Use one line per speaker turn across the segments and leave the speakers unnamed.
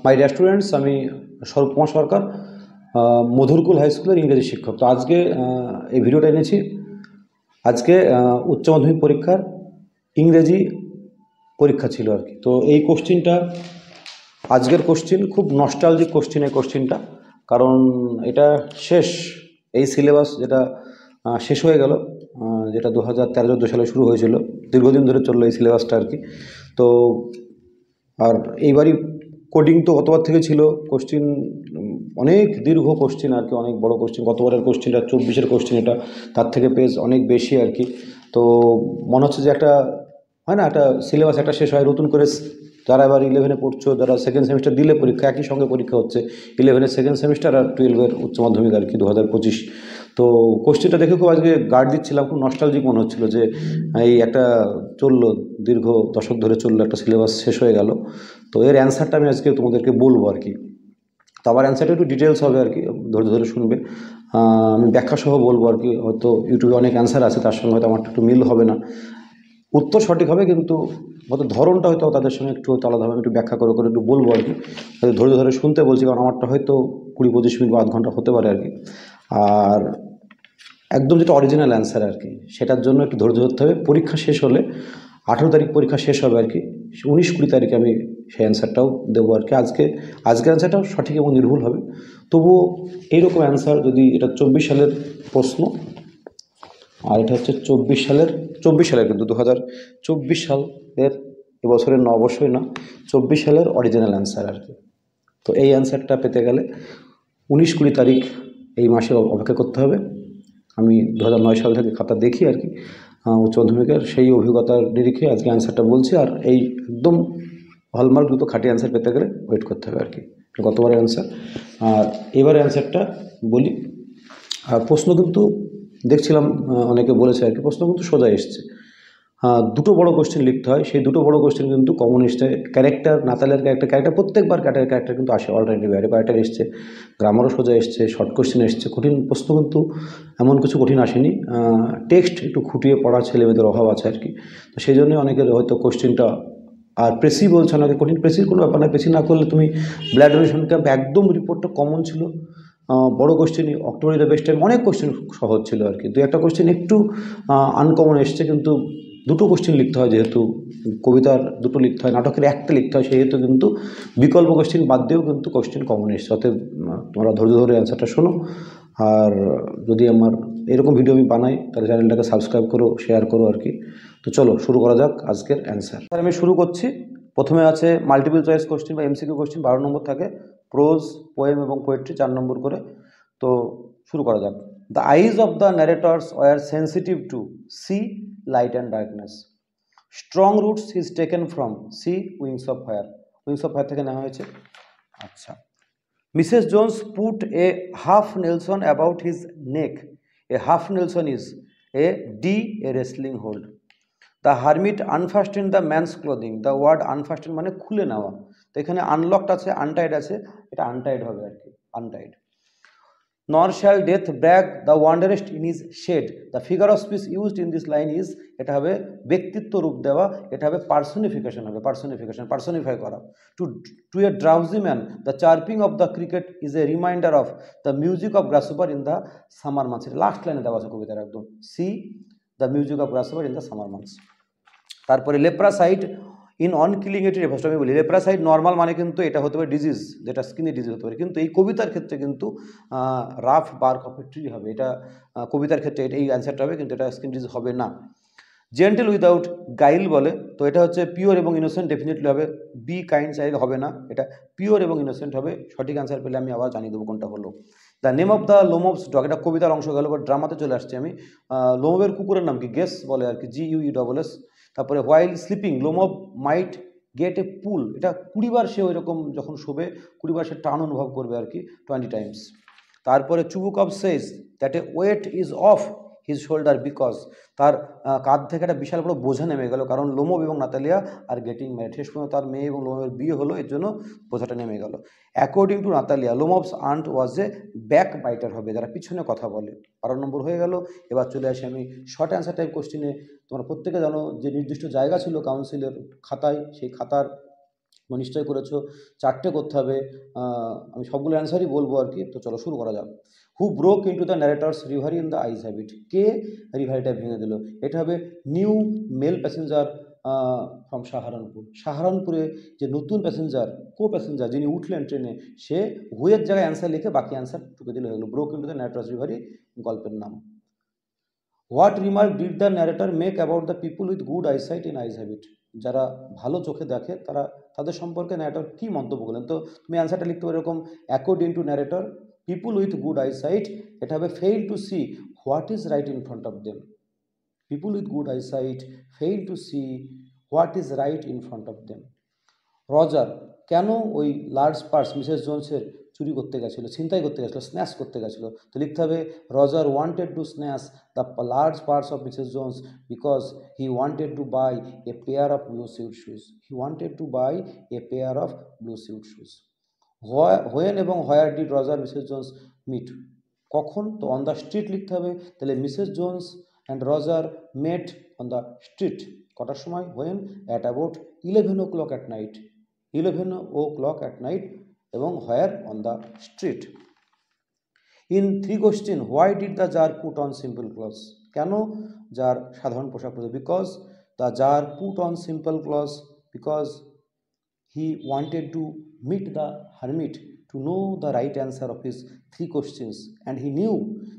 My dear students, আমি স্বরূপ কুমার সরকার, Madhurkul high স্কুলের ইংরেজি শিক্ষক। তো আজকে এই ভিডিওটা এনেছি। আজকে উচ্চ মাধ্যমিক পরীক্ষার ইংরেজি পরীক্ষা ছিল আর কি। তো এই কোশ্চিনটা, আজকের কোশ্চিন খুব নস্টালজিক কোশ্চিন। এই কোশ্চিনটা কারণ এটা শেষ, এই সিলেবাস যেটা শেষ হয়ে গেল, যেটা 2013-14 সালে শুরু হয়েছিল, দীর্ঘদিন ধরে চললো এই সিলেবাসটা আর কি। তো আর এইবারই কোডিং তো গতবার থেকে ছিল। কোশ্চিন অনেক দীর্ঘ কোশ্চিন আর কি, অনেক বড় কোশ্চিন। গতবারের কোশ্চিনটা 24-এর কোশ্চিন, এটা তার থেকে পেজ অনেক বেশি আর কি। তো মনে হচ্ছে যে একটা হয় না, একটা সিলেবাস একটা শেষ হয়, নতুন করে যারা এবার 11-এ পড়ছো, যারা সেকেন্ড সেমিস্টার দিলে পরীক্ষা, একই সঙ্গে পরীক্ষা হচ্ছে 11-এর সেকেন্ড সেমিস্টার আর 12-এর উচ্চ মাধ্যমিক আর কি 2025। তো কোশ্চেনটা দেখে খুব আজকে গার্ড দিচ্ছিলাম, খুব নস্টালজিক মনে হচ্ছিলো যে এই একটা চললো, দীর্ঘ দশক ধরে চললো, একটা সিলেবাস শেষ হয়ে গেল। তো এর অ্যান্সারটা আমি আজকে তোমাদেরকে বলবো আর কি। তো আবার অ্যান্সারটা একটু ডিটেলস হবে আর কি, ধৈর্য ধরে শুনবে। আমি ব্যাখ্যা সহ বলবো আর কি। হয়তো ইউটিউবে অনেক অ্যান্সার আছে, তার সঙ্গে হয়তো আমার একটু মিল হবে না, উত্তর সঠিক হবে কিন্তু হয়তো ধরনটা হয়তো তাদের সঙ্গে একটু আলাদা হবে। একটু ব্যাখ্যা করে করে একটু বলবো আর কি। ধৈর্য ধরে শুনতে বলছি, কারণ আমারটা হয়তো 20-25 মিনিট বা আধ ঘন্টা হতে পারে আর কি। আর একদম যেটা অরিজিনাল অ্যান্সার আর কি, সেটার জন্য একটু ধৈর্য ধরতে হবে। পরীক্ষা শেষ হলে 18 তারিখ পরীক্ষা শেষ হবে আর কি, 19-20 তারিখে আমি সেই অ্যান্সারটাও দেবো আর কি। আজকের অ্যান্সারটাও সঠিক এবং নির্ভুল হবে। তবুও এইরকম অ্যান্সার, যদি এটা 24 সালের প্রশ্ন, আর এটা হচ্ছে 24 সালের কিন্তু 2024 সালের, এবছরের না, অবশ্যই না, 24 সালের অরিজিনাল অ্যান্সার আর কি। তো এই অ্যান্সারটা পেতে গেলে 19-20 তারিখ এই মাসে অপেক্ষা করতে হবে। আমি 2009 সাল থেকে খাতা দেখি আর কি, উচ্চ মাধ্যমিকের সেই অভিজ্ঞতার নিরিখে আজকে অ্যান্সারটা বলছি। আর এই একদম হলমার্ক দুটো খাঁটি অ্যান্সার পেতে গেলে ওয়েট করতে হবে আর কি। গতবারের অ্যান্সার আর এবারে অ্যান্সারটা বলি। আর প্রশ্ন কিন্তু দেখছিলাম অনেকে বলেছে আর কি, প্রশ্ন কিন্তু সোজা এসছে। দুটো বড় কোশ্চেন লিখতে হয়, সেই দুটো বড় কোশ্চেন কিন্তু কমন এসছে। ক্যারেক্টার, নাতালের ক্যারেক্টার প্রত্যেকবার ক্যারেক্টার কিন্তু আসে অলরেডি, বাইরে ক্যারেক্টার এসছে, গ্রামারও সোজা এসছে, শর্ট কোশ্চেন এসছে। কঠিন প্রশ্ন কিন্তু এমন কিছু কঠিন আসেনি। টেক্সট একটু খুঁটিয়ে পড়া ছেলেমেয়েদের অভাব আছে আর কি। তো সেই জন্যই অনেকের হয়তো কোশ্চেনটা, আর প্রেসি বলছে না কঠিন, প্রেসির কোনো ব্যাপার না। প্রেসি না করলে তুমি ব্লাড ডোনেশন ক্যাম্প একদম রিপোর্টটা কমন ছিল। বড় কোশ্চেনই অক্টোবর দ্য বেস্ট টাইম, অনেক কোশ্চেন সহজ ছিল আর কি। দু একটা কোশ্চেন একটু আনকমন এসছে, কিন্তু দুটো কোশ্চেন লিখতে হয়, যেহেতু কবিতার দুটো লিখতে হয়, নাটকের একটা লিখতে হয়, সেহেতু কিন্তু বিকল্প কোশ্চেন বাদ দিয়েও কিন্তু কোশ্চেন কমন এসছে। অতএব তোমরা ধৈর্য ধরে অ্যান্সারটা শোনো। আর যদি আমার এরকম ভিডিও আমি বানাই, তাহলে চ্যানেলটাকে সাবস্ক্রাইব করো, শেয়ার করো আর কি। তো চলো শুরু করা যাক আজকের অ্যান্সার। আমি শুরু করছি। প্রথমে আছে মাল্টিপল চয়েস কোশ্চেন বা এমসিকিউ কোশ্চেন, 12 নম্বর থাকে। প্রোজ, পোয়েম এবং পোয়েট্রি 4 নম্বর করে। তো শুরু করা যাক। The eyes of the narrators were sensitive to C, light and darkness. Strong roots is taken from C, wings of fire. Wings of fire থেকে নেওয়া হয়েছে। আচ্ছা। Mrs Jones put a half nelson about his neck. A half nelson is a D, a wrestling hold. The hermit unfasten the man's clothing. The word unfasten মানে খুলে নেওয়া। তো এখানে unlocked আছে, আনটাইড আছে, এটা আনটাইড হবে আর কি, untied. Nor shall death brag the wanderest in is shade. The figure of speech used in this line is, এটা হবে ব্যক্তিত্ব রূপ দেওয়া, এটা হবে পার্সোনিফিকেশন, হবে পার্সোনিফিকেশন, পার্সোনিফাই করা। To to a drowsy man the chirping of the cricket is a reminder of the music of grasshopper in the summer months. Last লাইনে দেওয়া আছে কবিতার একদম, C the music of grasshopper in the summer months. তারপরে leprosied in on killing এটি refers. আমি বলি লেপ্রাসাইড normal মানে কিন্তু এটা হতে পারে ডিজিজ, যেটা স্কিনের ডিজিজ হতে পারে, কিন্তু এই কবিতার ক্ষেত্রে কিন্তু rough bark of a tree হবে। এটা কবিতার ক্ষেত্রে এই অ্যান্সারটা হবে, কিন্তু এটা স্কিন ডিজিজ হবে না। জেন্টেল উইদাউট গাইল বলে, তো এটা হচ্ছে পিওর এবং ইনোসেন্ট, ডেফিনেটলি হবে। বি কাইন্ড চাইলে হবে না, এটা পিওর এবং ইনোসেন্ট হবে। সঠিক অ্যান্সার পেলে আমি আবার জানিয়ে দেবো কোনটা হলো। The name of the Lomov's dog, এটা কবিতার অংশ গেল, বাট ড্রামাতে চলে আসছে আমি। লোমবের কুকুরের নাম কি? গেস বলে আর কি, GUESS। তারপরে while sleeping Lomov might get a pull, এটা 20 বার সে ওই রকম যখন শোবে 20 বার সে টান অনুভব করবে আর কি, 20 টাইমস। তারপরে Chubukov says that a weight is off his shoulder because, তার কাঁধ থেকে একটা বিশাল বড় বোঝা নেমে গেল, কারণ লোমব এবং নাতালিয়া আর গেটিং ম্যারিড। শেষ পর্যন্ত তার মেয়ে এবং লোমবের বিয়ে হলো, এর জন্য বোঝাটা নেমে গেল। According to Natalia Lomov's aunt was a backbiter, হবে যারা পিছনে কথা বলে। 12 নম্বর হয়ে গেল। এবার চলে আসি আমি শর্ট অ্যান্সার টাইপ কোশ্চেনে। তোমরা প্রত্যেকে জানো যে নির্দিষ্ট জায়গা ছিল কাউন্সিলের খাতায়, সেই খাতার নিশ্চয়ই করেছো, 4টে করতে হবে। আমি সবগুলো অ্যান্সারই বলবো আর কি। তো চলো শুরু করা যাক। Who broke into the narrator's reverie in the eyes have it, কে রিভারিটা ভেঙে দিল? এটা হবে new male passenger from Saharanpur. সাহারানপুরে যে নতুন প্যাসেঞ্জার, প্যাসেঞ্জার যিনি উঠলেন ট্রেনে, সে হুয়ের জায়গায় অ্যান্সার লিখে বাকি অ্যান্সার টুকে দিলে হয়ে গেলো। Broke into the narrator's reverie গল্পের নাম। What remark did the narrator make about the people with good eyesight in eyes habit? যারা ভালো চোখে দেখে তাদের সম্পর্কে ন্যারেটর কী মন্তব্য করলেন? তো তুমি অ্যান্সারটা লিখতে পারো এরকম, according to narrator people with good eyesight, এটা হবে fail to see what is right in front of them. People with good eyesight fail to see what is right in front of them. Roger কেন ওই large purse Mrs জোনসের চুরি করতে গেছিলো, ছিনতাই করতে গেছিলো, স্ন্যাচ করতে গেছিলো? তো লিখতে হবে Roger wanted to snatch the large parts of Mrs Jones because he wanted to buy a pair of blue suede shoes. He wanted to buy a pair of blue suede shoes. When এবং where did Roger Mrs Jones meet? কখন? তো on the street লিখতে হবে। তাহলে Mrs Jones and Roger met on the street. কটার সময়? When at about 11 o'clock at night। 11 o'clock at night। এবং where? On the street. In 3 question why did the tsar put on simple clothes? কেন tsar সাধারণ পোশাক পরেছে? Because the tsar put on simple clothes because he wanted to meet the hermit to know the right answer of his 3 questions, and he knew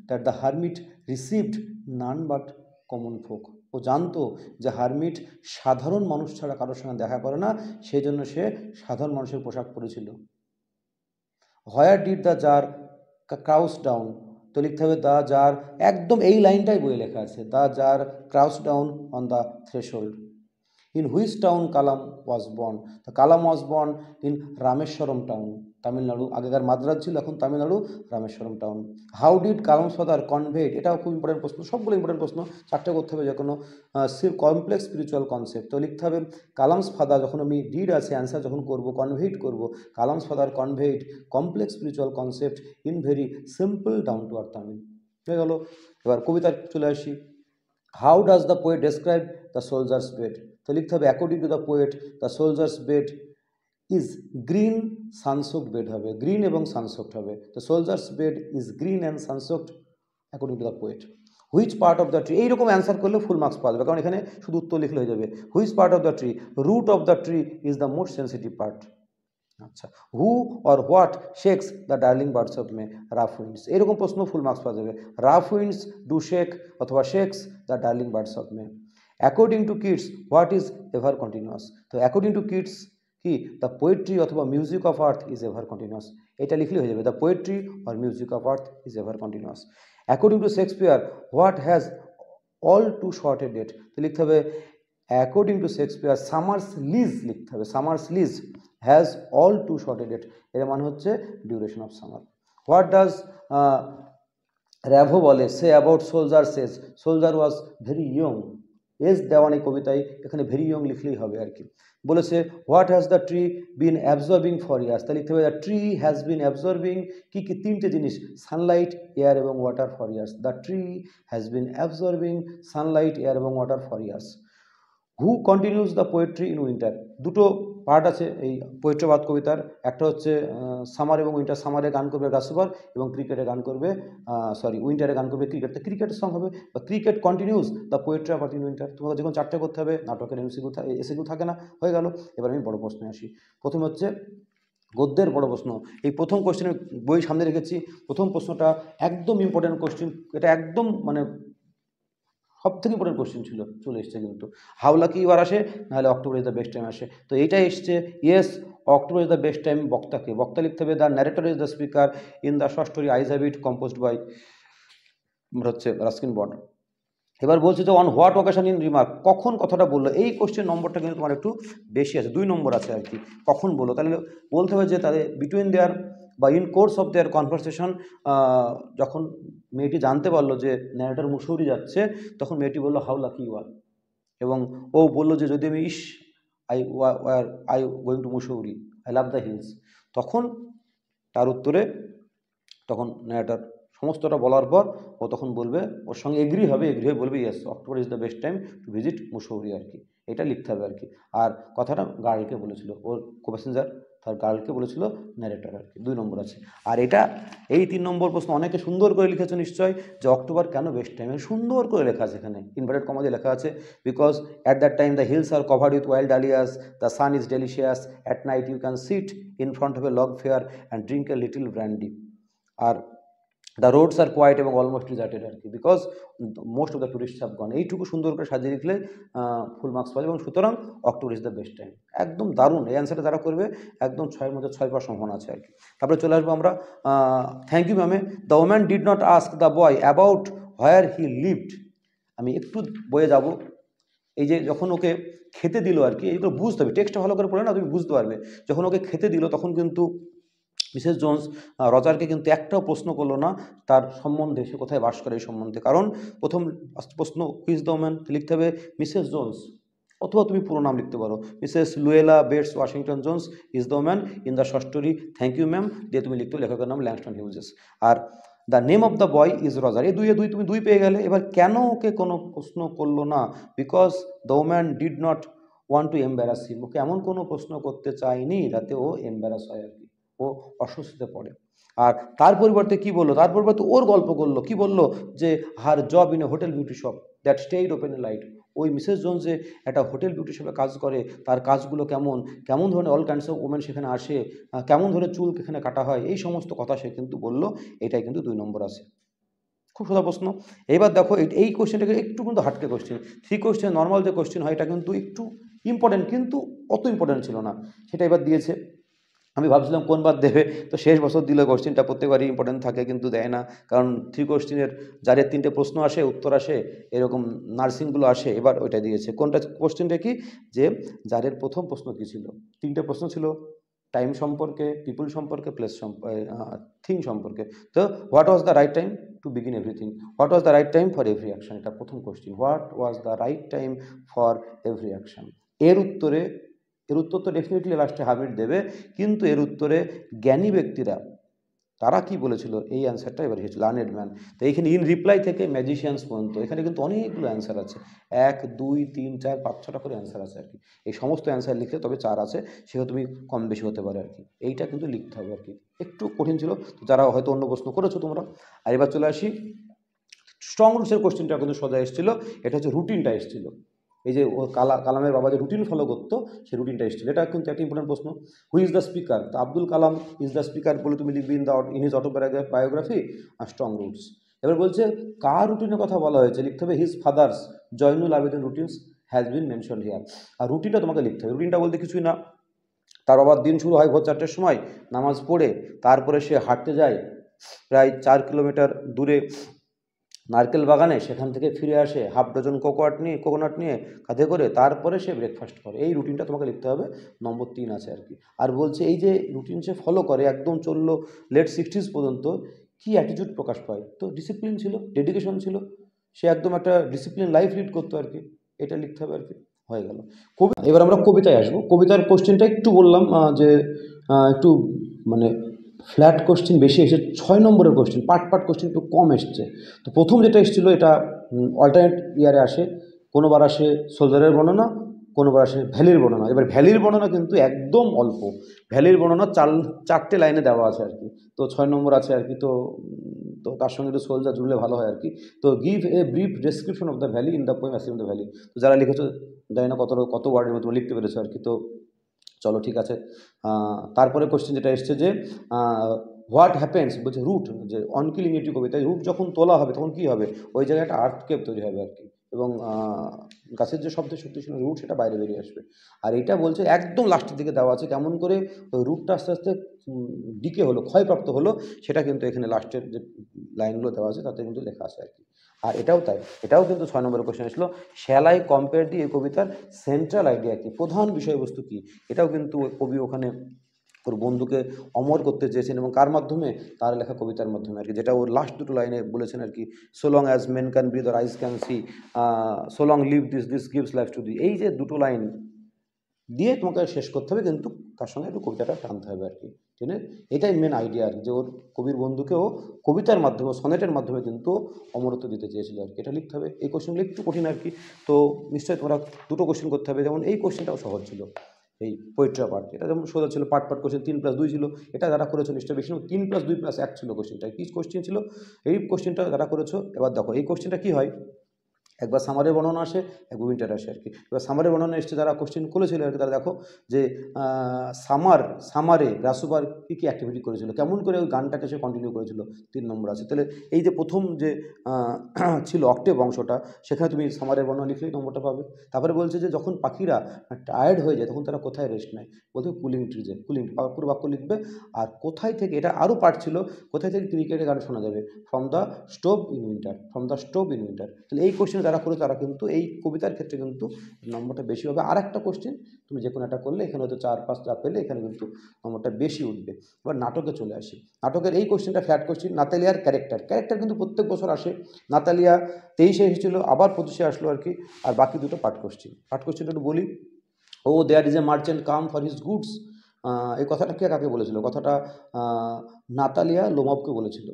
that the hermit received none but common folk। ও জানতো যে hermit সাধারণ মানুষ ছাড়া কারোর সঙ্গে দেখা করে না, সেই জন্য সে সাধারণ মানুষের পোশাক পরেছিল। Where did the tsar crouch down? তো লিখতে হবে দ্য জার, একদম এই লাইনটাই বইয়ে লেখা আছে, the tsar crouch down on the threshold. In which town Kalam was born? The Kalam was born in Rameshwaram town, Tamil Nadu. আগেকার মাদ্রাজ ছিল, এখন Tamil Nadu, Rameswaram town. How did Kalam's father conveyed? এটাও খুব ইম্পর্টেন্ট প্রশ্ন, সবগুলো ইম্পর্টেন্ট প্রশ্ন, 4টে করতে হবে যে কোনো কমপ্লেক্স স্পিরিচুয়াল কনসেপ্ট। তো লিখতে হবে কালামস ফাদার, যখন আমি ডিড আছে অ্যান্সার যখন করব, কনভেইড করব, Kalam's father conveyed complex spiritual concept in very simple down to earth Tamil. হয়ে গেল। এবার কবিতা চলে আসি। How does the poet describe the soldiers bed? তো লিখতে হবে according to the poet the soldiers bed is green sunsoaked bed হবে, গ্রিন এবং সানসোকড হবে। তো soldiers bed is green and sunsoaked according to the poet. Which part of the tree? এইরকম answer করলে ফুল marks পাওয়া যাবে, কারণ এখানে শুধু উত্তর লিখলে হয়ে যাবে। Which part of the tree? Root of the tree is the most sensitive part. আচ্ছা, who or what shakes the darling birds of May? Rough winds. এরকম প্রশ্ন ফুল মার্কস পাওয়া যাবে। রাফ উইন্ডস ডু শেক অথবা shakes the darling birds of May. According to Keats what is ever continuous? তো according to Keats কি? The poetry অথবা music of earth is ever continuous. এটা লিখলে হয়ে যাবে, the poetry or music of earth is ever continuous. According to Shakespeare what has all too short a date? তো লিখতে হবে according to Shakespeare summer's lease লিখতে হবে, summer's lease has all too short a date, এর মানে হচ্ছে duration of summer. What does র্যাভো বলে say about soldier's age? Soldier was very young. Age দেওয়া নেই কবিতায়, এখানে ভেরি ইয়ং লিখলেই হবে আর কি। বলেছে what has the tree been absorbing for years? তা লিখতে হবে the tree has been absorbing কি কি? 3টে জিনিস, সানলাইট, এয়ার এবং water for years. The tree has been absorbing sunlight, air এবং water for years. Who continues the poetry in winter? দুটো পার্ট আছে এই পোয়েট্রিবাদ কবিতার, একটা হচ্ছে সামার এবং উইন্টার। সামারে গান করবে গাসুবার এবং ক্রিকেটে গান করবে উইন্টারে গান করবে ক্রিকেট। তো ক্রিকেটের সং হবে বা cricket continuous the poetry of in winter. তোমাকে যখন 4টে করতে হবে, নাটকের এসিকিউ থাকে না, হয়ে গেল। এবার আমি বড় প্রশ্নে আসি। প্রথম হচ্ছে গদ্যের বড় প্রশ্ন। এই প্রথম কোশ্চেনের বই সামনে রেখেছি, প্রথম প্রশ্নটা একদম ইম্পর্টেন্ট কোশ্চেন, এটা একদম মানে সব থেকে ইম্পর্টেন্ট কোশ্চেন ছিল, চলে এসছে কিন্তু। হাওলা কি এবার আসে, নাহলে October is the best time আসে। তো এইটাই এসছে, yes October is the best time. বক্তাকে, বক্তা লিখতে হবে the narrator is the speaker in the short story eyes have it composed by হচ্ছে রাস্কিন বন্ড। এবার বলছে যে on what occasion in remark? কখন কথাটা বললো? এই কোশ্চেন নম্বরটা কিন্তু তোমার একটু বেশি আছে, 2 নম্বর আছে আর কি। কখন বললো? তাহলে বলতে হবে যে তাদের বিটুইন দেয়ার বা in course of their conversation, যখন মেয়েটি জানতে পারলো যে ন্যারেটর মুসৌরি যাচ্ছে, তখন মেয়েটি বললো হাউ লাকি ইউ আর। এবং ও বললো যে যদি আমি I going to Mussoorie, I love the hills, তখন তার উত্তরে তখন ন্যারেটর সমস্তটা বলার পর ও তখন বলবে, ওর সঙ্গে এগ্রি হয়ে বলবে yes October is the best time to visit Mussoorie আর কি। এটা লিখতে হবে আর কি। আর কথাটা গার্লকে বলেছিল, ওর প্যাসেঞ্জার তার গার্লকে বলেছিল ন্যারেটর আর কি। 2 নম্বর আছে। আর এটা এই 3 নম্বর প্রশ্ন অনেকে সুন্দর করে লিখেছে নিশ্চয়, যে অক্টোবর কেন বেস্ট টাইম, সুন্দর করে লেখা আছে এখানে, ইনভার্টেড কমা দিয়ে লেখা আছে, because at that time the hills are covered with wild dahlias, the sun is delicious, at night you can sit in front of a log fire and drink a little brandy. আর the roads are quiet এবং almost deserted আর কি, because most of the tourist have gone. এইটুকু সুন্দর করে সাজিয়ে লিখলে full marks পাবে। এবং সুতরাং October is the best time, একদম দারুণ। এই অ্যান্সারটা যারা করবে একদম 6-এর মধ্যে 6 পাওয়ার সম্ভাবনা আছে আর কি। তারপরে চলে আসবো আমরা, থ্যাংক ইউ ম্যামে। The woman did not ask the boy about where he lived. আমি একটু বয়ে যাব, এই যে যখন ওকে খেতে দিল আর কি, এইগুলো বুঝতে হবে, টেক্সটটা ভালো করে পড়ে না তুমি বুঝতে পারবে। যখন ওকে খেতে দিল তখন কিন্তু মিসেস জোন্স রজারকে কিন্তু একটাও প্রশ্ন করলো না তার সম্বন্ধে, সে কোথায় বাস করে এই সম্বন্ধে। কারণ প্রথম প্রশ্ন হুইজ দ্য ওম্যান, লিখতে হবে মিসেস জোন্স, অথবা তুমি পুরো নাম লিখতে পারো, Mrs Luella Bates Washington Jones is the woman in the short story thank you ma'am, দিয়ে তুমি লিখতে লেখকের নাম ল্যাংস্টন হিউজেস। আর the name of the boy is Roger, এই দুই তুমি 2 পেয়ে গেলে। এবার কেন ওকে কোনো প্রশ্ন করলো না, because the woman did not want to embarrass him, okay এমন কোনো প্রশ্ন করতে চায়নি যাতে ও এম্বারাস হয় আর কি, ও অস্বস্তিতে পড়ে। আর তার পরিবর্তে কি বললো, তার পরিবর্তে ওর গল্প করলো, কি বললো, যে হার job in a hotel beauty shop that stayed open A light. ওই মিসেস জোন্স যে একটা হোটেল বিউটি শপে কাজ করে, তার কাজগুলো কেমন, কেমন ধরনের অল কাইন্ডস অফ ওমেন সেখানে আসে, কেমন ধরনের চুল এখানে কাটা হয়, এই সমস্ত কথা সে কিন্তু বললো। এটাই কিন্তু 2 নম্বর আছে। খুব সোজা প্রশ্ন। এবার দেখো এই কোশ্চেনটাকে একটু কিন্তু হাটকে কোশ্চেন, 3 কোশ্চেন নর্মাল যে কোশ্চেন হয় এটা কিন্তু একটু ইম্পর্টেন্ট, কিন্তু অত ইম্পর্টেন্ট ছিল না, সেটা এবার দিয়েছে। আমি ভাবছিলাম কোনবার দেবে, তো শেষ বছর দিল কোশ্চেনটা, প্রত্যেকবারই ইম্পর্টেন্ট থাকে কিন্তু দেয় না, কারণ 3 কোশ্চেনের যাদের 3টে প্রশ্ন আসে উত্তর আসে, এরকম নার্সিংগুলো আসে, এবার ওইটা দিয়েছে। কোনটা কোশ্চেনটা কি, যে যাদের প্রথম প্রশ্ন কী ছিল, 3টে প্রশ্ন ছিল, টাইম সম্পর্কে, পিপুল সম্পর্কে, প্লেস থিং সম্পর্কে। তো what was the right time to begin everything, what was the right time for every action, এটা প্রথম question, what was the right time for every action. এর উত্তর তো ডেফিনেটলি লাস্টে হাবিট দেবে, কিন্তু এর উত্তরে জ্ঞানী ব্যক্তিরা তারা কি বলেছিল, এই অ্যান্সারটা এবার এসেছিল লার্নেড ম্যান। তো এইখানে ইন রিপ্লাই থেকে ম্যাজিশিয়ানস পর্যন্ত এখানে কিন্তু অনেকগুলো অ্যান্সার আছে, 1 2 3 4 5 6টা করে অ্যান্সার আছে আর কি। এই সমস্ত অ্যান্সার লিখলে তবে 4 আছে, সেটা তুমি কম বেশি হতে পারে আর কি। এইটা কিন্তু লিখতে হবে আর কি, একটু কঠিন ছিল, তো যারা হয়তো অন্য প্রশ্ন করেছো তোমরা। আর এবার চলে আসি, স্ট্রং রুটসের কোশ্চেনটা কিন্তু সোজা এসেছিল, এটা হচ্ছে রুটিনটা এসেছিল, এই যে ও কালামের বাবা যে রুটিন ফলো করতো সেই রুটিনটা এসেছিল। এটা কিন্তু একটা ইম্পর্টেন্ট প্রশ্ন। হু ইজ দ্য স্পিকার, তো Abdul Kalam is the speaker বলে তুমি লিখবে ইন হিজ অটোবায়োগ্রাফি আর স্ট্রং রুটস। এবার বলছে কার রুটিনের কথা বলা হয়েছে, লিখতে হবে his father's Jainul Abedin routines has been mention here. আর রুটিনটা তোমাকে লিখতে হবে, রুটিনটা বলতে কিছুই না, তার বাবার দিন শুরু হয় ভোর 4টের সময়, নামাজ পড়ে তারপরে সে হাঁটতে যায় প্রায় 4 কিলোমিটার দূরে নারকেল বাগানে, সেখান থেকে ফিরে আসে হাফ ডজন কোকোনাট নিয়ে কাঁধে করে, তারপরে সে ব্রেকফাস্ট করে। এই রুটিনটা তোমাকে লিখতে হবে, নম্বর 3 আছে আর কি। আর বলছে এই যে রুটিন সে ফলো করে একদম চললো লেট 60s পর্যন্ত, কি অ্যাটিটিউড প্রকাশ পায়, তো ডিসিপ্লিন ছিল, ডেডিকেশন ছিল, সে একদম একটা ডিসিপ্লিন লাইফ লিড করতো আর কি। এটা লিখতে হবে আর কি, হয়ে গেল কবিতা। এবার আমরা কবিতায় আসবো। কবিতার কোশ্চেনটা একটু বললাম যে একটু মানে ফ্ল্যাট কোশ্চেন বেশি এসে, 6 নম্বরের কোশ্চেন পার্ট কোশ্চেন একটু কম এসছে। তো প্রথম যেটা এসেছিলো এটা অল্টারনেট ইয়ারে আসে, কোনোবার আসে সোলজারের বর্ণনা, কোনোবার আসে ভ্যালির বর্ণনা। এবার ভ্যালির বর্ণনা কিন্তু একদম অল্প, ভ্যালির বর্ণনা 4টে লাইনে দেওয়া আছে আর কি, তো 6 নম্বর আছে আর কি। তো তার সঙ্গে একটু সোলজার জুড়লে ভালো হয় আর কি। তো give a brief description of the valley in the poem async the valley. তো যারা লিখেছো জানি না কত ওয়ার্ডের মধ্যে লিখতে পেরেছো আর কি। তো চলো ঠিক আছে। তারপরে কোশ্চেন যেটা এসছে যে হোয়াট হ্যাপেন্স, বলছে রুট, যে অনকিলিং এটি কবিতায় রুট যখন তোলা হবে তখন কী হবে, ওই জায়গায় একটা আর্থকেপ তৈরি হবে আর কি, এবং গাছের যে শব্দ শক্তি ছিল রুট সেটা বাইরে বেরিয়ে আসবে। আর এটা বলছে একদম লাস্টের দিকে দেওয়া আছে, কেমন করে ওই রুটটা আস্তে আস্তে ডিকে হলো, ক্ষয়প্রাপ্ত হলো, সেটা কিন্তু এখানে লাস্টের যে লাইনগুলো দেওয়া আছে তাতে কিন্তু লেখা আছে আর কি। আর এটাও তাই, এটাও কিন্তু 6 নম্বরের কোশ্চেন এসেছিলো, শ্যাল আই কম্পেয়ার দি, এই কবিতার সেন্ট্রাল আইডিয়া কি, প্রধান বিষয়বস্তু কি, এটাও কিন্তু কবি ওখানে ওর বন্ধুকে অমর করতে চেয়েছেন, এবং কার মাধ্যমে, তার লেখা কবিতার মাধ্যমে আর কি, যেটা ওর লাস্ট 2টো লাইনে বলেছেন আর কি, so long as men can breathe or eyes can see, so long live this gives life to thee. এই যে 2টো লাইন দিয়ে তোমাকে শেষ করতে হবে, কিন্তু তার সঙ্গে একটু কবিতাটা টানতে হবে আর কি। জেনে এটাই মেন আইডিয়া আর কি, যে ওর কবির বন্ধুকেও কবিতার মাধ্যমে সনেটের মাধ্যমে কিন্তু অমরত্ব দিতে চেয়েছিল আর কি। এটা লিখতে হবে। এই কোশ্চেনগুলো একটু কঠিন আর কি, তো নিশ্চয়ই তোমরা দুটো কোশ্চেন করতে হবে। যেমন এই কোশ্চেনটাও সহজ ছিল, এই পোয়েট্রা পার্ট, এটা যেমন সোজা ছিল, পার্ট কোশ্চেন 3+2 ছিল। এটা যারা করেছো নিশ্চয়ই বেশি 3+2+1 ছিল কোশ্চেনটা। কি কোশ্চেন ছিল এই কোশ্চেনটা যারা করেছো? এবার দেখো এই কোশ্চেনটা কি হয়, একবার সামারের বর্ণনা আসে, একবার উইন্টার আসে আর কি। এবার সামারের বর্ণনা এসছে, যারা কোশ্চেন করেছিল আর কি, তারা দেখো যে সামারে রাসুবার কী কী অ্যাক্টিভিটি করেছিল, কেমন করে ওই গানটাকে সে কন্টিনিউ করেছিল, 3 নম্বর আছে। তাহলে এই যে প্রথম যে ছিল অক্টেভ অংশটা, সেখানে তুমি সামারের বর্ণনা লিখলেই নম্বরটা পাবে। তারপরে বলছে যে যখন পাখিরা টায়ার্ড হয়ে যায় তখন তারা কোথায় রেস্ট নেয়, বলতে কুলিং ট্রিজে, কুলিং পুরো বাক্য লিখবে। আর কোথায় থেকে, এটা আরও পার্ট ছিল, কোথায় থেকে ক্রিকেটের গান শোনা যাবে, from the stove in winter, from the stove in winter. তাহলে এই কোশ্চেন যারা করে তারা কিন্তু এই কবিতার ক্ষেত্রে কিন্তু নম্বরটা বেশি হবে। আর একটা কোশ্চেন তুমি যে কোনো একটা করলে এখানে হয়তো 4-5 যা পেলে এখানে কিন্তু নম্বরটা বেশি উঠবে। এবার নাটকে চলে আসি। নাটকের এই কোশ্চেনটা ফ্ল্যাট কোশ্চেন, নাতালিয়ার ক্যারেক্টার কিন্তু প্রত্যেক বছর আসে। নাতালিয়া 23-এ এসেছিলো, আবার 25-এ আসলো আর কি। আর বাকি দুটো পার্ট কোশ্চেনটা একটু বলি। Oh there is a merchant come for his goods, এই কথাটা কে কাকে বলেছিল? কথাটা নাতালিয়া লোমবকে বলেছিল।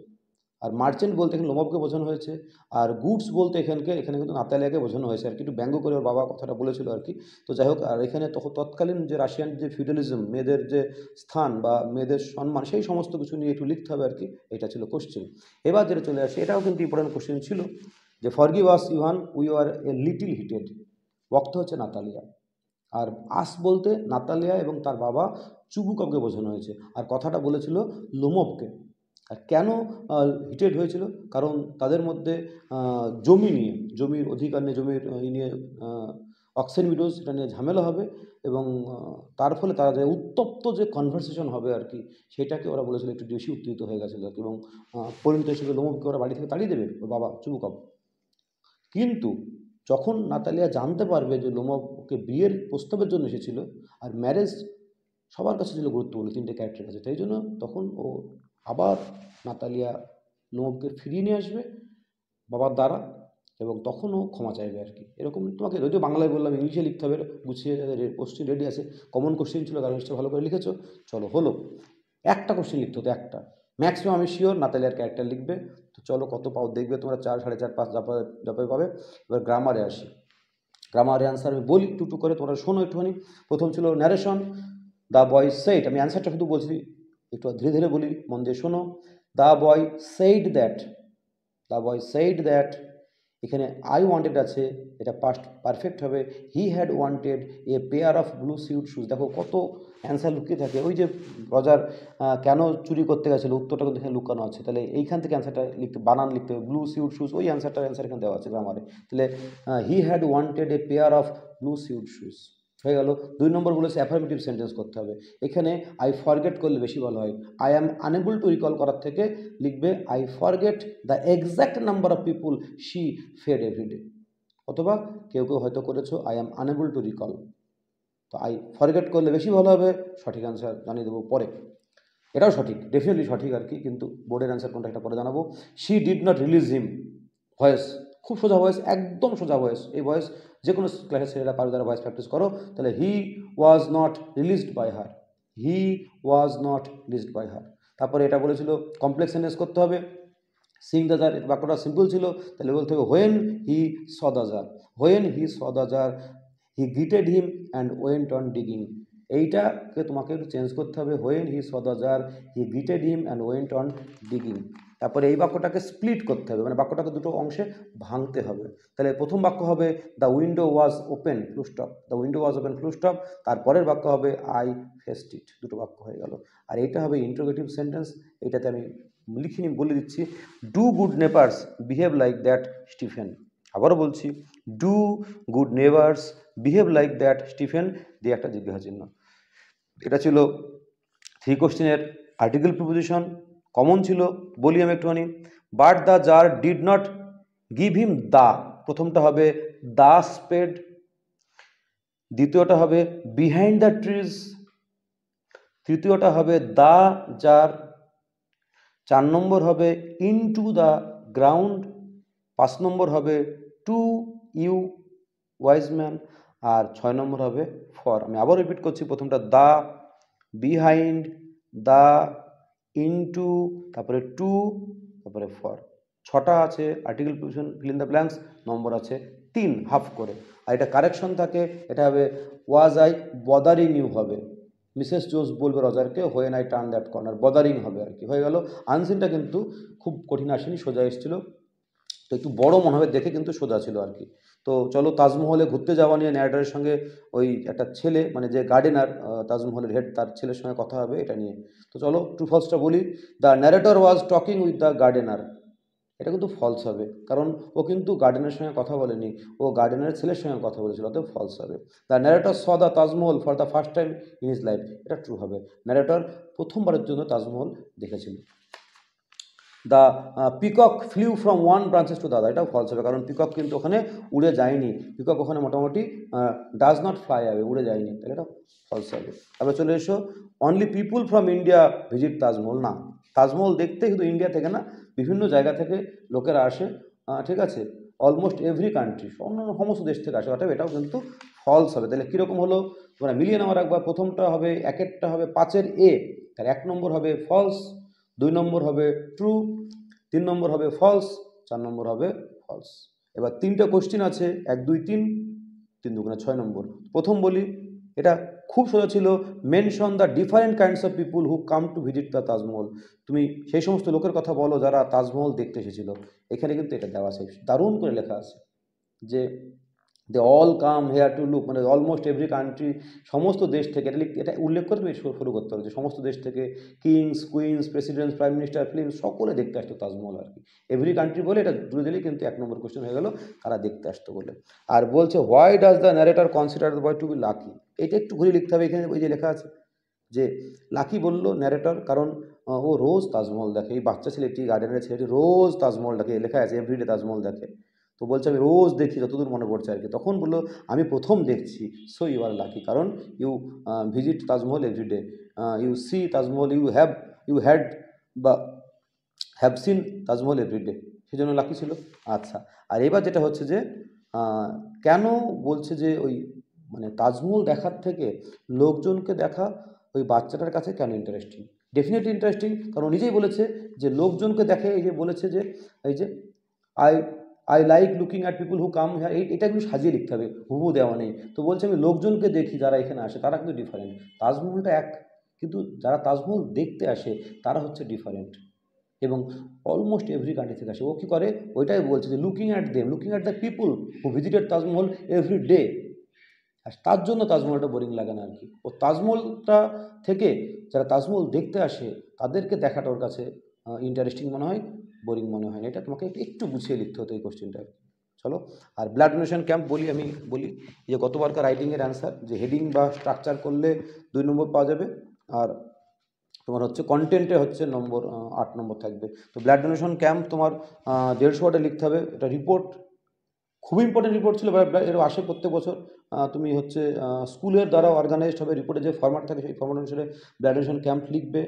আর মার্চেন্ট বলতে এখানে লোমবকে বোঝানো হয়েছে, আর গুডস বলতে এখানে কিন্তু নাতালিয়াকে বোঝানো হয়েছে আর কি। একটু ব্যঙ্গ করে ওর বাবা কথাটা বলেছিল আর কি। তো যাই হোক, আর এখানে তৎকালীন যে রাশিয়ান যে ফিউডালিজম, মেয়েদের যে স্থান বা মেয়েদের সম্মান, সেই সমস্ত কিছু নিয়ে একটু লিখতে হবে আর কি। এটা ছিল কোশ্চেন। এবার যেটা চলে আসে, এটাও কিন্তু ইম্পর্টেন্ট কোশ্চেন ছিল, যে forgive us Ivan, we are a little heated. বক্তা হচ্ছে নাতালিয়া, আর আস বলতে নাতালিয়া এবং তার বাবা চুবুকবকে বোঝানো হয়েছে। আর কথাটা বলেছিল লোমবকে। আর কেন হিটেড হয়েছিল? কারণ তাদের মধ্যে জমি নিয়ে, জমির অধিকার নিয়ে, জমির নিয়ে অক্সেন উইডোজ, এটা নিয়ে ঝামেলা হবে, এবং তার ফলে তারা যে উত্তপ্ত যে কনভারসেশন হবে আর কি, সেটাকে ওরা বলেছিল একটু বেশি উত্তেজিত হয়ে গেছিলো আর কি। এবং পরিণত হিসেবে লোমবকে ওরা বাড়ি থেকে তাড়িয়ে দেবে, ওর বাবা চুবুকব। কিন্তু যখন নাতালিয়া জানতে পারবে যে লোমব ওকে বিয়ের প্রস্তাবের জন্য এসেছিল, আর ম্যারেজ সবার কাছে ছিল গুরুত্বপূর্ণ, 3টে ক্যারেক্টারের কাছে, তাই জন্য তখন ও আবার নাতালিয়া লোমবকে ফিরিয়ে নিয়ে আসবে বাবার দ্বারা, এবং তখনও ক্ষমা চাইবে আর কি। এরকম তোমাকে যদিও বাংলায় বললাম, ইংলিশে লিখতে হবে, গুছিয়ে কোশ্চেন রেডি আছে। কমন কোশ্চেন ছিল, তারা নিশ্চয়ই ভালো করে লিখেছো। চলো হলো, একটা কোশ্চেন লিখতে হতো, একটা। ম্যাক্সিমাম আমি শিওর নাতালিয়ার ক্যারেক্টার লিখবে। তো চলো কত পাও দেখবে তোমরা, 4, 4.5, 5 যা পাবে। এবার গ্রামারে আসি। গ্রামারে অ্যান্সার আমি বলি টু করে, তোমরা শোনো একটুখানি। প্রথম ছিল ন্যারেশন, দ্য বয় সেইড। আমি অ্যান্সারটা শুধু বলছি, একটু ধীরে ধীরে বলি, মন দিয়ে শোনো। The boy said that, the boy said that, এখানে আই ওয়ান্টেড আছে, এটা পাস্ট পারফেক্ট হবে। He had wanted a pair of blue suede shoes. দেখো কত অ্যান্সার লুকিয়ে থাকে। ওই যে রজার কেন চুরি করতে গেছিলো, উত্তরটা কিন্তু এখানে লুকানো আছে। তাহলে এইখান থেকে অ্যান্সারটা বানান লিখতে হবে, ব্লু সিউড শুজ, ওই অ্যান্সার এখানে দেওয়া আছে গ্রামারে। তাহলে he had wanted a pair of blue suede shoes হয়ে গেল। 2 নম্বর বলেছে অ্যাফার্মেটিভ সেন্টেন্স করতে হবে। এখানে আই ফরগেট করলে বেশি ভালো হয়। I am unable to recall করার থেকে লিখবে I forget the exact number of people she fed everyday. অথবা কেউ হয়তো করেছো I am unable to recall, তো আই ফরগেট করলে বেশি ভালো হবে। সঠিক অ্যান্সার জানিয়ে দেবো পরে। এটাও সঠিক, ডেফিনেটলি সঠিক আর কি, কিন্তু বোর্ডের অ্যান্সার কোনটা এটা পরে জানাবো। She did not release him, voice, খুব সোজা ভয়েস, একদম সোজা ভয়েস। এই ভয়েস যে কোনো ক্লাসের ছেলেরা পারো, যারা ভয়েস প্র্যাকটিস করো। তাহলে he was not released by her, he was not released by her. তারপরে এটা বলেছিল কমপ্লেক্স সেন্টেন্স করতে হবে। সিং দ্য জার, বাক্যটা সিম্পল ছিল, তাহলে বলতে হবে when he saw the tsar, when he saw the tsar he greeted him and went on digging. এইটাকে তোমাকে একটু চেঞ্জ করতে হবে, when he saw the tsar he greeted him and went on digging. তারপরে এই বাক্যটাকে স্প্লিট করতে হবে, মানে বাক্যটাকে দুটো অংশে ভাঙতে হবে। তাহলে প্রথম বাক্য হবে the window was open full stop, the window was open full stop. তারপরের বাক্য হবে আই ফেসড ইট, দুটো বাক্য হয়ে গেল। আর এইটা হবে ইন্টারোগেটিভ সেন্টেন্স। এইটাতে আমি লিখিনি, বলে দিচ্ছি। Do good neighbours behave like that Stephen. আবারও বলছি, do good neighbours behave like that Stephen, দিয়ে একটা জিজ্ঞাসা চিহ্ন। এটা ছিল 3 কোশ্চেনের আর্টিকেল প্রিপোজিশন। কমন ছিল, বলি আমি একটুখানি। But the tsar did not give him the, প্রথমটা হবে দ্য স্পেড, দ্বিতীয়টা হবে বিহাইন্ড দ্য ট্রিজ, তৃতীয়টা হবে দ্য জার, 4 নম্বর হবে ইনটু দ্য গ্রাউন্ড, 5 নম্বর হবে টু ইউ ওয়াইজ ম্যান, আর 6 নম্বর হবে ফর। আমি আবার রিপিট করছি, প্রথমটা দ্য, বিহাইন্ড, দ্য, ইনটু, তারপরে টু, তারপরে ফর, 6টা আছে article preposition, fill in the blanks, number আছে 3 হাফ করে। আর এটা কারেকশন থাকে, এটা হবে ওয়াজ আই বদারিং ইউ হবে, মিসেস জোস বলবে রজারকে when I turn that corner, bothering হবে আর কি, হয়ে গেল। আনসিনটা কিন্তু খুব কঠিন আসেনি, সোজা এসেছিল, তো একটু বড় মনে হবে দেখে, কিন্তু সোজা ছিল আর কি। তো চলো, তাজমহলে ঘুরতে যাওয়া নিয়ে ন্যারেটরের সঙ্গে ওই একটা ছেলে, মানে যে গার্ডেনার, তাজমহলের হেড, তার ছেলের সঙ্গে কথা হবে এটা নিয়ে। তো চলো ট্রু ফলসটা বলি। The narrator was talking with the gardener, এটা কিন্তু ফলস হবে, কারণ ও কিন্তু গার্ডেনের সঙ্গে কথা বলেনি, ও গার্ডেনের ছেলের সঙ্গে কথা বলেছিল, অতএব ফলস হবে। The narrator saw the Taj Mahal for the first time in his life, এটা ট্রু হবে, ন্যারেটর প্রথমবারের জন্য তাজমহল দেখেছিল। The peacock flew from one branches to the other, এটাও ফলস হবে, কারণ পিকক কিন্তু ওখানে উড়ে যায়নি, পিকক ওখানে মোটামুটি ডাজ নট ফ্লাই অ্যাওয়ে, উড়ে যায়নি, তাহলে এটা ফলস হবে। তারপরে চলে এসো, only people from India visit Taj Mahal, না, তাজমহল দেখতে শুধু ইন্ডিয়া থেকে না, বিভিন্ন জায়গা থেকে লোকেরা আসে, ঠিক আছে, অলমোস্ট এভরি কান্ট্রি, অন্যান্য সমস্ত দেশ থেকে আসে, অর্থাৎ এটাও কিন্তু ফলস হবে। তাহলে কীরকম হলো, তোমরা মিলিয়ে নেওয়ার একবার, প্রথমটা হবে, একেরটা হবে 5-এর এ, তাহলে 1 নম্বর হবে ফলস, 2 নম্বর হবে ট্রু, 3 নম্বর হবে ফলস, 4 নম্বর হবে ফলস। এবার 3টে কোশ্চিন আছে, 1 2 3, 3 দুগুণে 6 নম্বর। প্রথম বলি, এটা খুব সোজা ছিল, mention the different kinds of people who come to visit the Taj Mahal, তুমি সেই সমস্ত লোকের কথা বলো যারা তাজমহল দেখতে এসেছিল। এখানে কিন্তু এটা দেওয়া আছে, দারুণ করে লেখা আছে যে they all come here to look, মানে অলমোস্ট এভরি কান্ট্রি, সমস্ত দেশ থেকে, এটা উল্লেখ করে তুমি শুরু করতে হবে যে সমস্ত দেশ থেকে, kings, queens, presidents, prime minister, film, সকলে দেখতে আসতো তাজমহল আর কি। এভরি কান্ট্রি বলে এটা জুড়ে দিলেই কিন্তু 1 নম্বর কোশ্চেন হয়ে গেল, তারা দেখতে আসতো বলে। আর বলছে why does the narrator consider the boy to be lucky, এটা একটু ঘুরে লিখতে হবে, এখানে ওই যে লেখা আছে যে লাকি বললো ন্যারেটর, কারণ ও রোজ তাজমহল দেখে, এই বাচ্চা ছেলেটি, গার্ডেনের ছেলেটি রোজ তাজমহল দেখে, লেখা আছে এভরিডে তাজমহল দেখে, তো বলছে আমি রোজ দেখি, যতদূর মনে পড়ছে আর কি, তখন বললো আমি প্রথম দেখছি, সো ইউ আর লাকি, কারণ you visit Taj Mahal everyday, you see Taj Mahal, you had বা হ্যাভ সিন তাজমহল এভরিডে, সেই জন্য লাকি ছিল। আচ্ছা, আর এবার যেটা হচ্ছে যে কেন বলছে যে ওই, মানে তাজমহল দেখার থেকে লোকজনকে দেখা ওই বাচ্চাটার কাছে কেন ইন্টারেস্টিং, ডেফিনেটলি ইন্টারেস্টিং, কারণ নিজেই বলেছে যে লোকজনকে দেখে, এই যে বলেছে যে এই যে I I like looking at people who come হ্যাঁ, এটা কিন্তু সাজিয়ে লিখতে হবে, হুবহু দেওয়া নেই। তো বলছে আমি লোকজনকে দেখি যারা এখানে আসে, তারা কিন্তু ডিফারেন্ট, তাজমহলটা এক, কিন্তু যারা তাজমহল দেখতে আসে তারা হচ্ছে ডিফারেন্ট, এবং অলমোস্ট এভরি কান্ট্রি থেকে আসে। ও কী করে, ওইটাই বলছে যে looking at the people who visited Taj Mahal every day তার জন্য তাজমহলটা বোরিং লাগে না আর কি। ও তাজমহলটা থেকে যারা তাজমহল দেখতে আসে তাদেরকে দেখাটা ওর কাছে ইন্টারেস্টিং মনে হয়, বোরিং মনে হয় না। এটা তোমাকে একটু গুছিয়ে লিখতে হতো এই কোশ্চেনটা। চলো, আর ব্লাড ডোনেশন ক্যাম্প আমি বলি যে গতবারকার রাইটিংয়ের অ্যান্সার, যে হেডিং বা স্ট্রাকচার করলে 2 নম্বর পাওয়া যাবে, আর তোমার হচ্ছে কন্টেন্টে হচ্ছে নম্বর 8 নম্বর থাকবে। তো ব্লাড ডোনেশন ক্যাম্প তোমার 150 ওয়ার্ডে লিখতে হবে, এটা রিপোর্ট, খুবই ইম্পর্টেন্ট রিপোর্ট ছিল, এর আসে প্রত্যেক বছর। তুমি হচ্ছে স্কুলের দ্বারা অর্গানাইজড হবে, রিপোর্টে যে ফরম্যাট থাকে সেই ফরম্যাট অনুসারে গ্র্যাজুয়েশন ক্যাম্প লিখবে।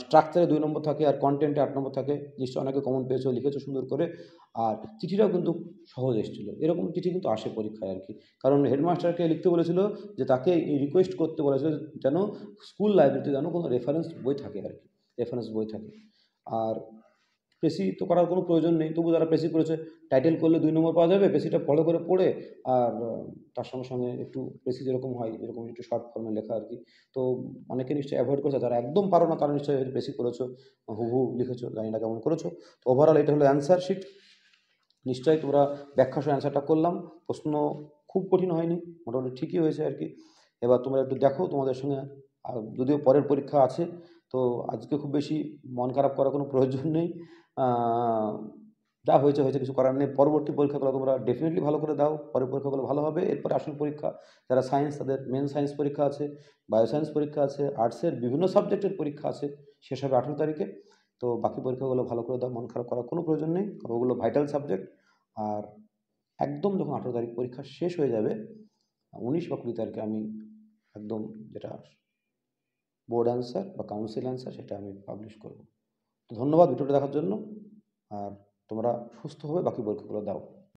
স্ট্রাকচারে 2 নম্বর থাকে, আর কন্টেন্টে 8 নম্বর থাকে, নিশ্চয়ই অনেকে কমন পেয়েছো, লিখেছো সুন্দর করে। আর চিঠিটাও কিন্তু সহজ এসেছিলো, এরকম চিঠি কিন্তু আসে পরীক্ষায় আর কি, কারণ হেডমাস্টারকে লিখতে বলেছিল যে তাকে রিকোয়েস্ট করতে বলেছিল যেন স্কুল লাইব্রেরিতে যেন কোনো রেফারেন্স বই থাকে আর কি, রেফারেন্স বই থাকে। আর পেশি তো করার কোনো প্রয়োজন নেই, তবু যারা পেশি করেছে টাইটেল করলে 2 নম্বর পাওয়া যাবে, পেশিটা ফলো করে পড়ে, আর তার সঙ্গে সঙ্গে একটু পেশি যেরকম হয় এরকম একটু শর্ট ফর্মে লেখা আর কি। তো অনেকে নিশ্চয়ই অ্যাভয়েড করেছে, যারা একদম পারো না তারা নিশ্চয়ই হয়তো পেশি করেছো, হুবহু লিখেছো, জানি না কেমন করেছো। তো ওভারঅল এটা হলো অ্যান্সার শিট, নিশ্চয়ই তোমরা ব্যাখ্যা সহ অ্যান্সারটা করলাম, প্রশ্ন খুব কঠিন হয়নি, মোটামুটি ঠিকই হয়েছে আর কি। এবার তোমরা একটু দেখো তোমাদের সঙ্গে, যদিও পরের পরীক্ষা আছে, তো আজকে খুব বেশি মন খারাপ করার কোনো প্রয়োজন নেই। আহ, যা হয়েছে হয়েছে, কিছু করার নেই। পরবর্তী পরীক্ষাগুলো তোমরা ডেফিনেটলি ভালো করে দাও, পরের পরীক্ষাগুলো ভালো হবে। এরপরে আসল পরীক্ষা, যারা সায়েন্স তাদের মেন সায়েন্স পরীক্ষা আছে, বায়োসায়েন্স পরীক্ষা আছে, আর্টসের বিভিন্ন সাবজেক্টের পরীক্ষা আছে, শেষ হবে 18 তারিখে। তো বাকি পরীক্ষাগুলো ভালো করে দাও, মন খারাপ করার কোনো প্রয়োজন নেই, কারণ ওগুলো ভাইটাল সাবজেক্ট। আর একদম যখন 18 তারিখ পরীক্ষা শেষ হয়ে যাবে, 19 বা 20 তারিখে আমি একদম যেটা বোর্ড অ্যান্সার বা কাউন্সিল অ্যান্সার সেটা আমি পাবলিশ করব। তো ধন্যবাদ ভিডিওটা দেখার জন্য, আর তোমরা সুস্থ হবে বাকি পরীক্ষাগুলো দাও।